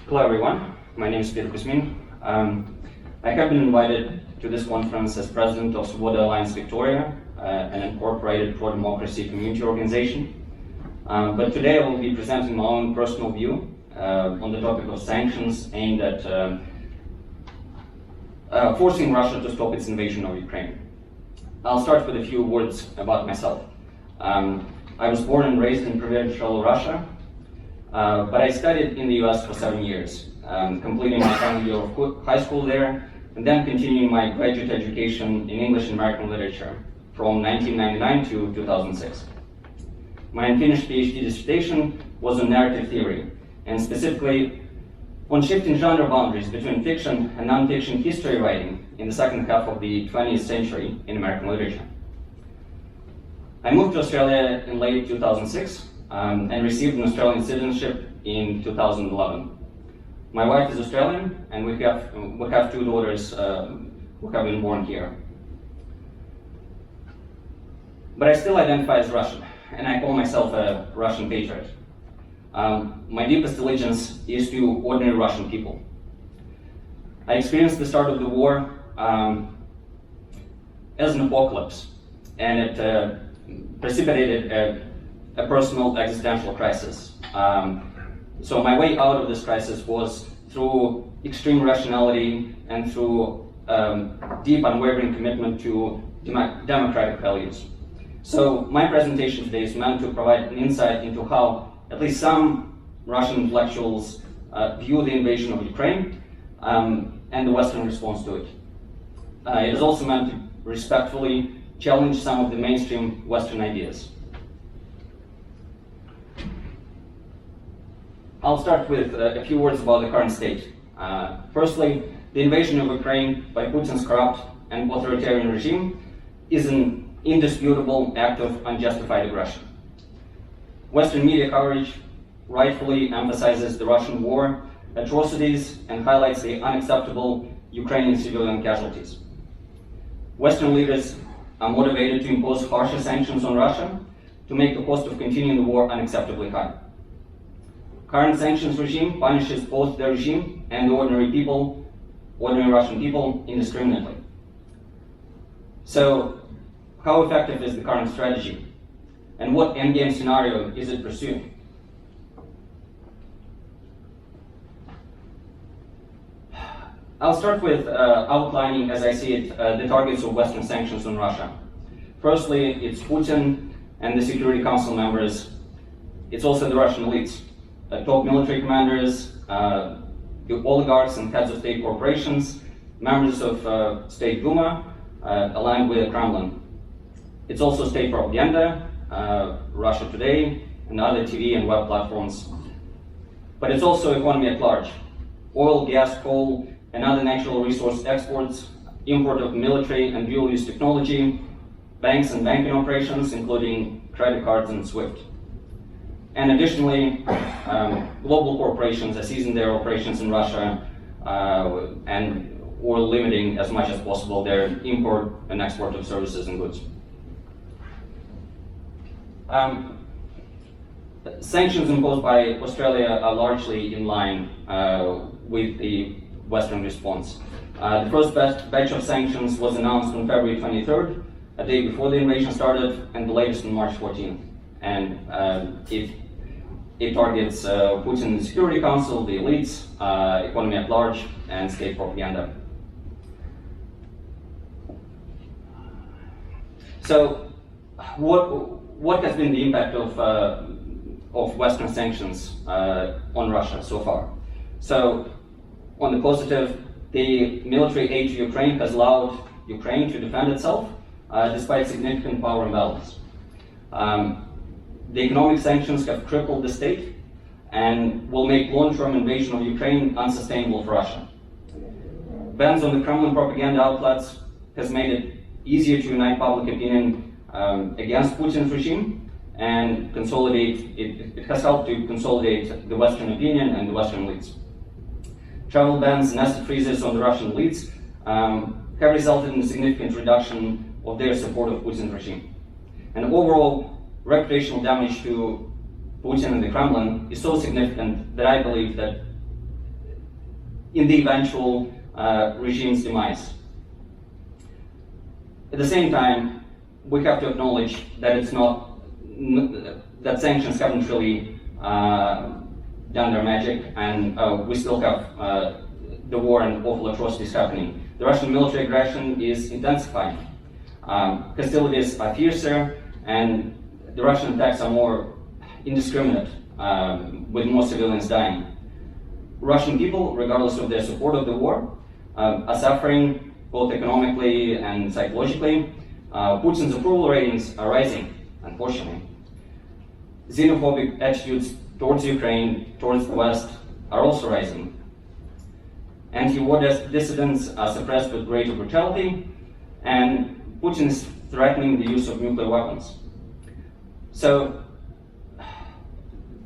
Hello everyone, my name is Petr Kuzmin. I have been invited to this conference as president of Svoboda Alliance Victoria, an incorporated pro-democracy community organization. But today I will be presenting my own personal view on the topic of sanctions aimed at forcing Russia to stop its invasion of Ukraine. I'll start with a few words about myself. I was born and raised in provincial Russia, but I studied in the US for 7 years, completing my final year of high school there, and then continuing my graduate education in English and American literature from 1999 to 2006. My unfinished PhD dissertation was on narrative theory, and specifically on shifting genre boundaries between fiction and non-fiction history writing in the second half of the 20th century in American literature. I moved to Australia in late 2006 and received an Australian citizenship in 2011. My wife is Australian, and we have two daughters who have been born here. But I still identify as Russian, and I call myself a Russian patriot. My deepest allegiance is to ordinary Russian people. I experienced the start of the war as an apocalypse, and it precipitated a personal existential crisis. So my way out of this crisis was through extreme rationality and through deep unwavering commitment to democratic values. So my presentation today is meant to provide an insight into how at least some Russian intellectuals view the invasion of Ukraine and the Western response to it. It is also meant to respectfully challenge some of the mainstream Western ideas. I'll start with a few words about the current state. Firstly, the invasion of Ukraine by Putin's corrupt and authoritarian regime is an indisputable act of unjustified aggression. Western media coverage rightfully emphasizes the Russian war atrocities and highlights the unacceptable Ukrainian civilian casualties. Western leaders are motivated to impose harsher sanctions on Russia to make the cost of continuing the war unacceptably high. Current sanctions regime punishes both the regime and the ordinary Russian people indiscriminately. So, how effective is the current strategy? And what endgame scenario is it pursuing? I'll start with outlining, as I see it, the targets of Western sanctions on Russia. Firstly, it's Putin and the Security Council members. It's also the Russian elites. Top military commanders, the oligarchs and heads of state corporations, members of State Duma, aligned with the Kremlin. It's also state propaganda, Russia Today, and other TV and web platforms. But it's also economy at large. Oil, gas, coal, and other natural resource exports, import of military and dual-use technology, banks and banking operations, including credit cards and SWIFT. And additionally, global corporations are ceasing their operations in Russia or limiting as much as possible their import and export of services and goods. Sanctions imposed by Australia are largely in line with the Western response. The first batch of sanctions was announced on February 23rd, a day before the invasion started, and the latest on March 14th. And it targets Putin and the Security Council, the elites, economy at large, and state propaganda. So, what has been the impact of Western sanctions on Russia so far? So, on the positive, the military aid to Ukraine has allowed Ukraine to defend itself despite significant power imbalance. The economic sanctions have crippled the state and will make long-term invasion of Ukraine unsustainable for Russia. Bans on the Kremlin propaganda outlets has made it easier to unite public opinion against Putin's regime and consolidate. It has helped to consolidate the Western opinion and the Western elites. Travel bans and asset freezes on the Russian elites have resulted in a significant reduction of their support of Putin's regime. And overall, reputational damage to Putin and the Kremlin is so significant that I believe that in the eventual regime's demise. At the same time, we have to acknowledge that that sanctions haven't really done their magic, and we still have the war and awful atrocities happening. The Russian military aggression is intensifying. Hostilities are fiercer, and the Russian attacks are more indiscriminate, with more civilians dying. Russian people, regardless of their support of the war, are suffering both economically and psychologically. Putin's approval ratings are rising, unfortunately. Xenophobic attitudes towards Ukraine, towards the West, are also rising. Anti-war dissidents are suppressed with greater brutality, and Putin is threatening the use of nuclear weapons. So,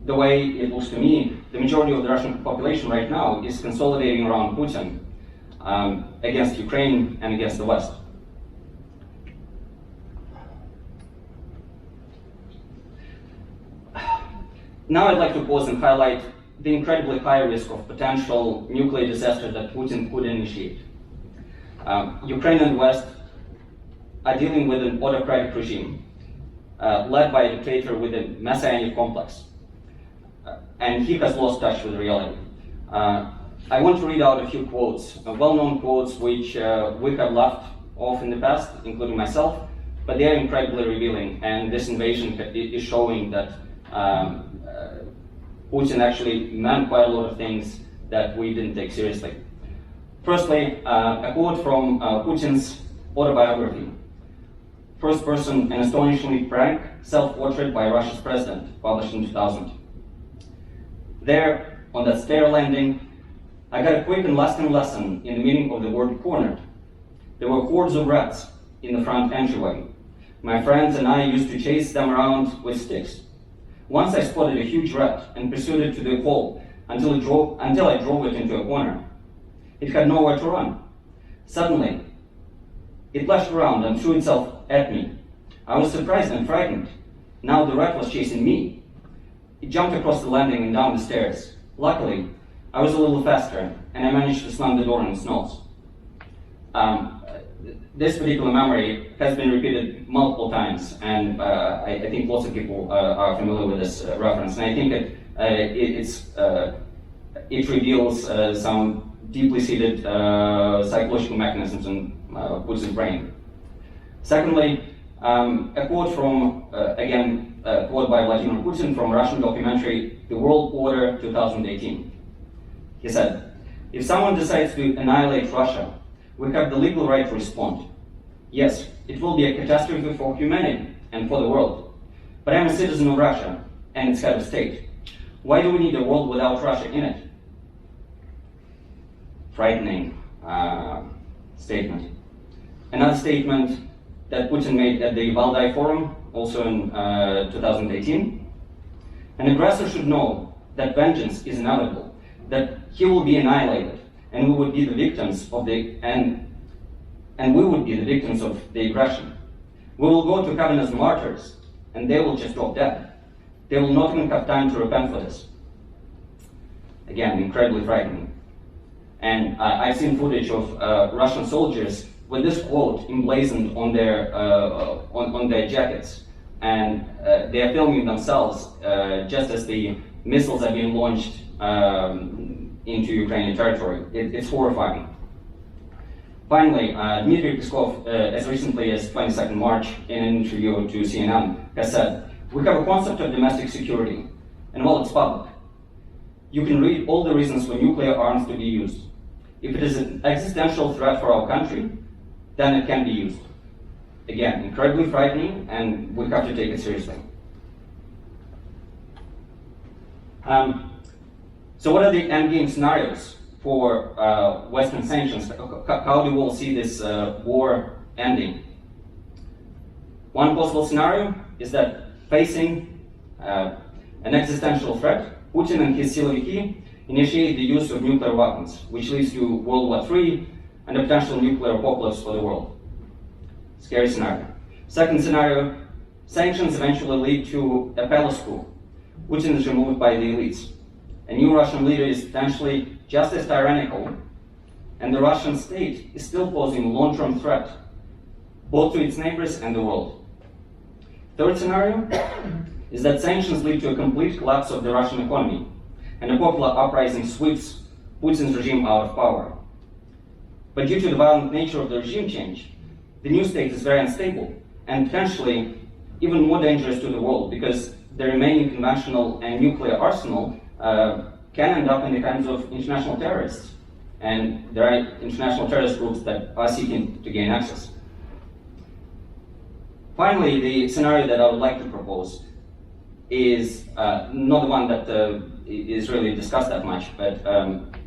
the way it looks to me, the majority of the Russian population right now is consolidating around Putin against Ukraine and against the West. Now I'd like to pause and highlight the incredibly high risk of potential nuclear disaster that Putin could initiate. Ukraine and the West are dealing with an autocratic regime led by a dictator with a messianic complex. And he has lost touch with reality. I want to read out a few quotes, well-known quotes which we have laughed off in the past, including myself, but they are incredibly revealing, and this invasion is showing that Putin actually meant quite a lot of things that we didn't take seriously. Firstly, a quote from Putin's autobiography. First person, an astonishingly frank self-portrait by Russia's president, published in 2000. There, on that stair landing, I got a quick and lasting lesson in the meaning of the word cornered. There were hordes of rats in the front entryway. My friends and I used to chase them around with sticks. Once I spotted a huge rat and pursued it to the hall until I drove it into a corner. It had nowhere to run. Suddenly, it lashed around and threw itself at me. I was surprised and frightened. Now the rat was chasing me. It jumped across the landing and down the stairs. Luckily, I was a little faster, and I managed to slam the door on its nose. This particular memory has been repeated multiple times, and I think lots of people are familiar with this reference. And I think it reveals some deeply seated psychological mechanisms in Putin's brain. Secondly, a quote from, again, a quote by Vladimir Putin from a Russian documentary, The World Order 2018. He said, "If someone decides to annihilate Russia, we have the legal right to respond. Yes, it will be a catastrophe for humanity and for the world. But I'm a citizen of Russia and its head of state. Why do we need a world without Russia in it?" Frightening statement. Another statement that Putin made at the Valdai Forum, also in 2018. An aggressor should know that vengeance is inevitable, that he will be annihilated, and we would be the victims of the aggression. We will go to heaven as martyrs, and they will just drop dead. They will not even have time to repent for this. Again, incredibly frightening. And I've seen footage of Russian soldiers with this quote emblazoned on their jackets, and they are filming themselves just as the missiles are being launched into Ukrainian territory. It's horrifying. Finally, Dmitry Peskov, as recently as 22nd March, in an interview to CNN, has said, "We have a concept of domestic security, and while it's public, you can read all the reasons for nuclear arms to be used. If it is an existential threat for our country, then it can be used." Again, incredibly frightening, and we have to take it seriously. So what are the endgame scenarios for Western sanctions? How do we all see this war ending? One possible scenario is that facing an existential threat, Putin and his siloviki initiate the use of nuclear weapons, which leads to World War III and a potential nuclear apocalypse for the world. Scary scenario. Second scenario, sanctions eventually lead to a palace coup. Putin is removed by the elites. a new Russian leader is potentially just as tyrannical, and the Russian state is still posing a long-term threat, both to its neighbors and the world. Third scenario is that sanctions lead to a complete collapse of the Russian economy, and a popular uprising sweeps Putin's regime out of power. But due to the violent nature of the regime change, the new state is very unstable and potentially even more dangerous to the world, because the remaining conventional and nuclear arsenal can end up in the hands of international terrorists. And there are international terrorist groups that are seeking to gain access. Finally, the scenario that I would like to propose is not the one that is really discussed that much, but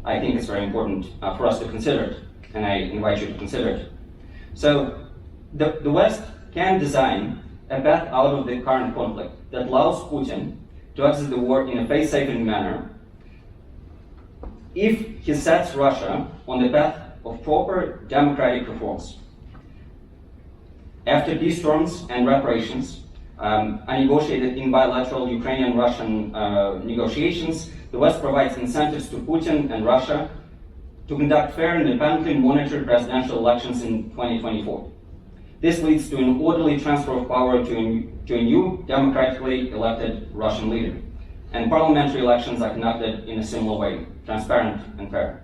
I think it's very important for us to consider it, and I invite you to consider it. So, the West can design a path out of the current conflict that allows Putin to exit the war in a face-saving manner if he sets Russia on the path of proper democratic reforms. After peace terms and reparations are negotiated in bilateral Ukrainian-Russian negotiations, the West provides incentives to Putin and Russia to conduct fair and independently monitored presidential elections in 2024. This leads to an orderly transfer of power to a new democratically elected Russian leader. And parliamentary elections are conducted in a similar way, transparent and fair.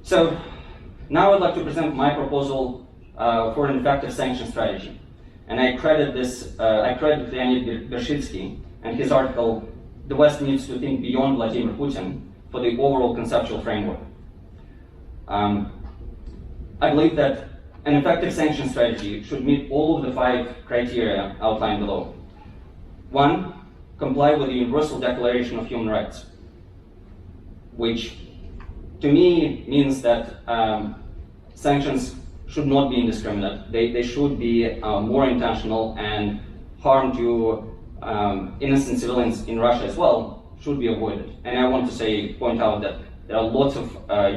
So now I'd like to present my proposal for an effective sanction strategy. And I credit Leonid Bershitsky and his article, "The West Needs to Think Beyond Vladimir Putin," for the overall conceptual framework. I believe that an effective sanction strategy should meet all of the 5 criteria outlined below. 1, comply with the Universal Declaration of Human Rights, which to me means that sanctions should not be indiscriminate. They should be more intentional, and harm to innocent civilians in Russia as well should be avoided. And I want to point out that there are lots of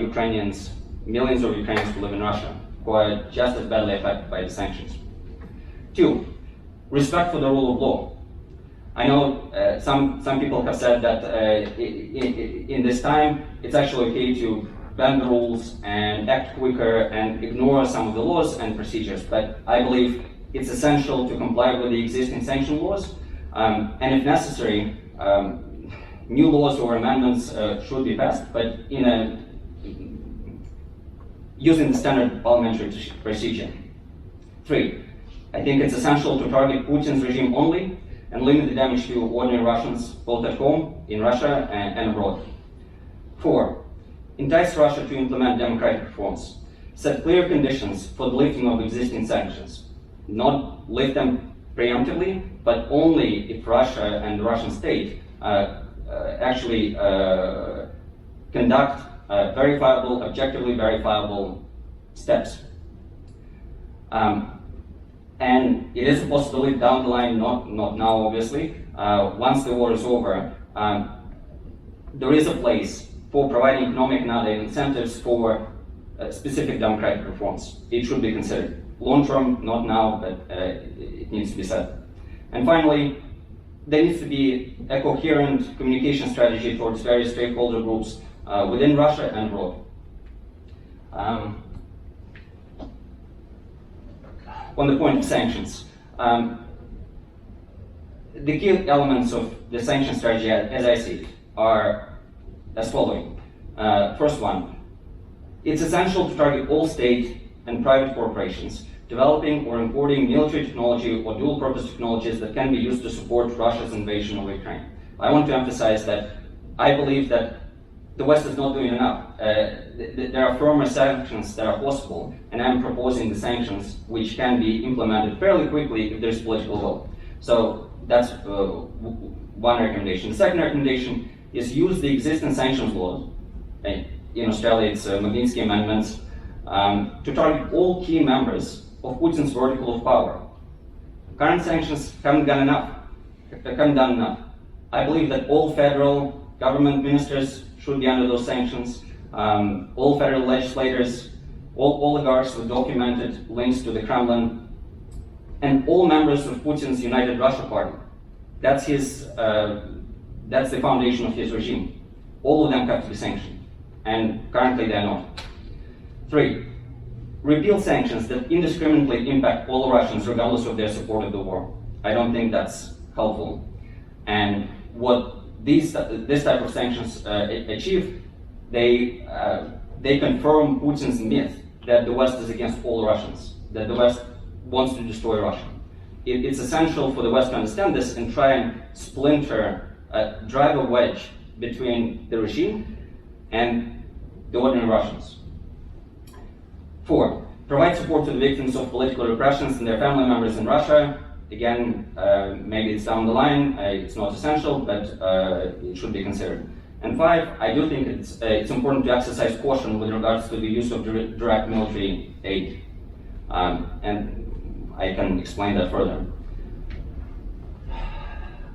Ukrainians, millions of Ukrainians who live in Russia, who are just as badly affected by the sanctions. 2, respect for the rule of law. I know some people have said that in this time it's actually okay to bend the rules and act quicker and ignore some of the laws and procedures, but I believe it's essential to comply with the existing sanction laws, and if necessary, new laws or amendments should be passed, but using the standard parliamentary procedure. 3, I think it's essential to target Putin's regime only and limit the damage to ordinary Russians, both at home, in Russia, and abroad. 4, entice Russia to implement democratic reforms. Set clear conditions for the lifting of existing sanctions. Not lift them preemptively, but only if Russia and the Russian state actually conduct verifiable, objectively verifiable steps. And it is a possibility down the line, not now obviously, once the war is over, there is a place for providing economic and other incentives for specific democratic reforms. It should be considered. Long term, not now, but it needs to be said. And finally, there needs to be a coherent communication strategy towards various stakeholder groups within Russia and abroad. On the point of sanctions, the key elements of the sanction strategy, as I see it, are as following. First one, it's essential to target all state and private corporations developing or importing military technology or dual-purpose technologies that can be used to support Russia's invasion of Ukraine. I want to emphasize that I believe that the West is not doing enough. There are firmer sanctions that are possible, and I'm proposing the sanctions which can be implemented fairly quickly if there's political will. So that's one recommendation. The second recommendation is use the existing sanctions laws. In Australia, it's Magnitsky amendments, to target all key members of Putin's vertical of power. Current sanctions haven't done enough. I believe that all federal government ministers should be under those sanctions, all federal legislators, all oligarchs with documented links to the Kremlin, and all members of Putin's United Russia Party. that's the foundation of his regime. All of them have to be sanctioned, and currently they're not. 3, repeal sanctions that indiscriminately impact all Russians regardless of their support of the war. I don't think that's helpful. And what this type of sanctions achieve, they confirm Putin's myth that the West is against all Russians, that the West wants to destroy Russia. It's essential for the West to understand this and try and splinter, drive a wedge between the regime and the ordinary Russians. 4, provide support to the victims of political repressions and their family members in Russia. Again, maybe it's down the line, it's not essential, but it should be considered. And 5, I do think it's important to exercise caution with regards to the use of direct military aid. And I can explain that further.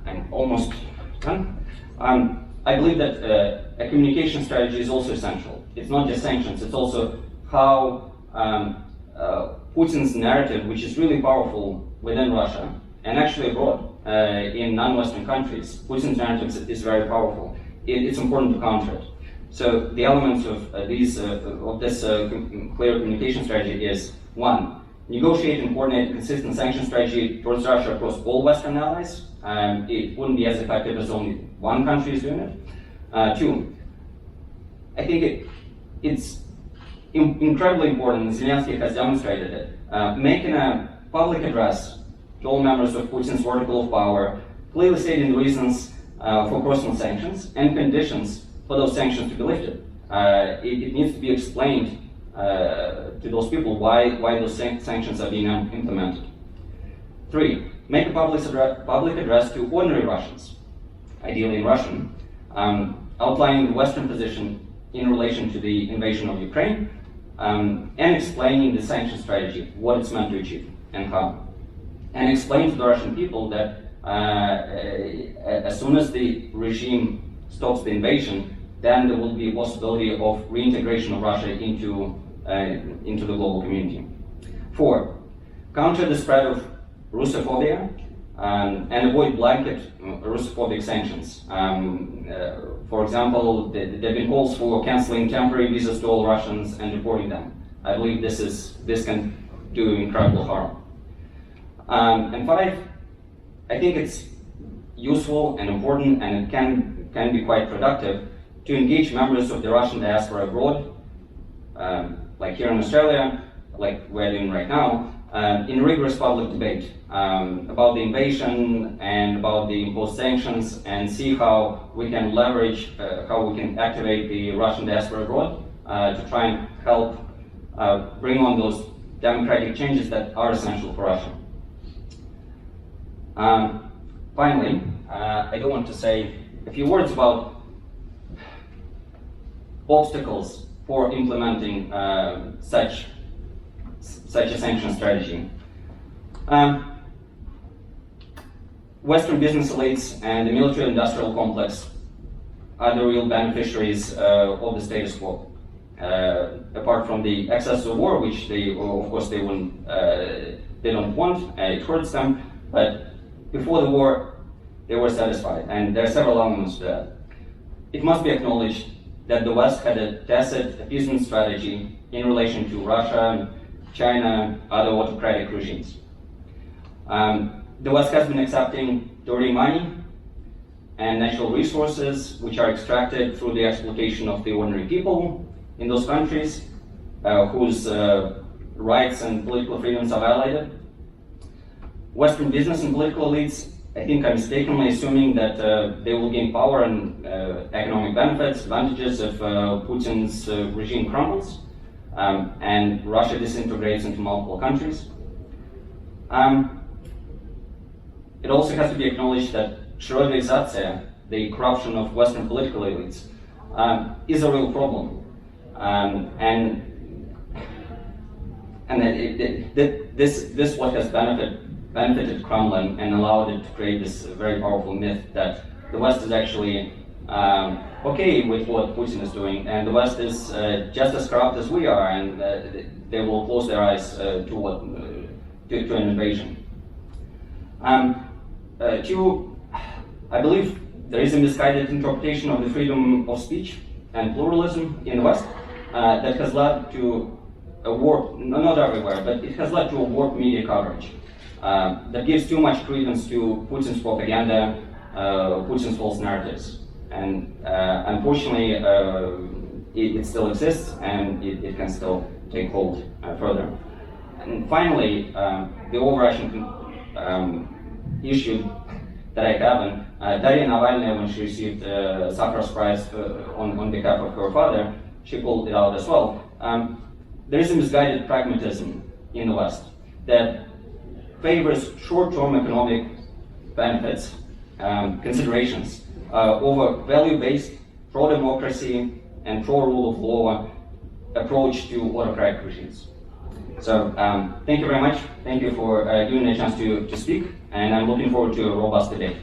I'm almost done. I believe that a communication strategy is also essential. It's not just sanctions, it's also how Putin's narrative, which is really powerful within Russia and actually abroad in non-Western countries, Putin's narrative is very powerful. It's important to counter it. So the elements of this clear communication strategy is 1, negotiate and coordinate a consistent sanction strategy towards Russia across all Western allies. It wouldn't be as effective as only one country is doing it. 2, I think it's incredibly important, and Zelensky has demonstrated it, making a public address to all members of Putin's vertical of power, clearly stating the reasons for personal sanctions and conditions for those sanctions to be lifted. It needs to be explained to those people why those sanctions are being implemented. 3, make a public address to ordinary Russians, ideally in Russian, outlining the Western position in relation to the invasion of Ukraine, and explaining the sanction strategy, what it's meant to achieve and how. And explain to the Russian people that as soon as the regime stops the invasion, then there will be a possibility of reintegration of Russia into the global community. 4, counter the spread of Russophobia and avoid blanket Russophobic sanctions. For example, there have been calls for canceling temporary visas to all Russians and deporting them. I believe this can do incredible harm. And 5, I think it's useful and important, and it can be quite productive to engage members of the Russian diaspora abroad, like here in Australia, like we're doing right now, in rigorous public debate about the invasion and about the imposed sanctions, and see how we can leverage, how we can activate the Russian diaspora abroad to try and help bring on those democratic changes that are essential for Russia. Finally, I do want to say a few words about obstacles for implementing such a sanction strategy. Western business elites and the military-industrial complex are the real beneficiaries of the status quo. Apart from the excess of war, which they wouldn't, they don't want, it hurts them. But before the war, they were satisfied, and there are several elements to that. It must be acknowledged that the West had a tacit appeasement strategy in relation to Russia, China, other autocratic regimes. The West has been accepting dirty money and natural resources which are extracted through the exploitation of the ordinary people in those countries whose rights and political freedoms are violated. Western business and political elites, I think, are mistakenly assuming that they will gain power and economic benefits, advantages if Putin's regime crumbles and Russia disintegrates into multiple countries. It also has to be acknowledged that Schroederization, the corruption of Western political elites, is a real problem. This what has benefited Kremlin and allowed it to create this very powerful myth that the West is actually okay with what Putin is doing, and the West is just as corrupt as we are, and they will close their eyes to an invasion. To I believe there is a misguided interpretation of the freedom of speech and pluralism in the West that has led to a warped, not everywhere, but it has led to a warped media coverage that gives too much credence to Putin's propaganda, Putin's false narratives. And unfortunately, it still exists, and it can still take hold further. And finally, the overarching issue that I have, Daria Navalny, when she received Sakharov's Prize on behalf of her father, she called it out as well. There is a misguided pragmatism in the West that favors short-term economic benefits, considerations, over value-based, pro-democracy and pro-rule of law approach to autocratic regimes. So thank you very much. Thank you for giving me a chance to speak, and I'm looking forward to a robust debate.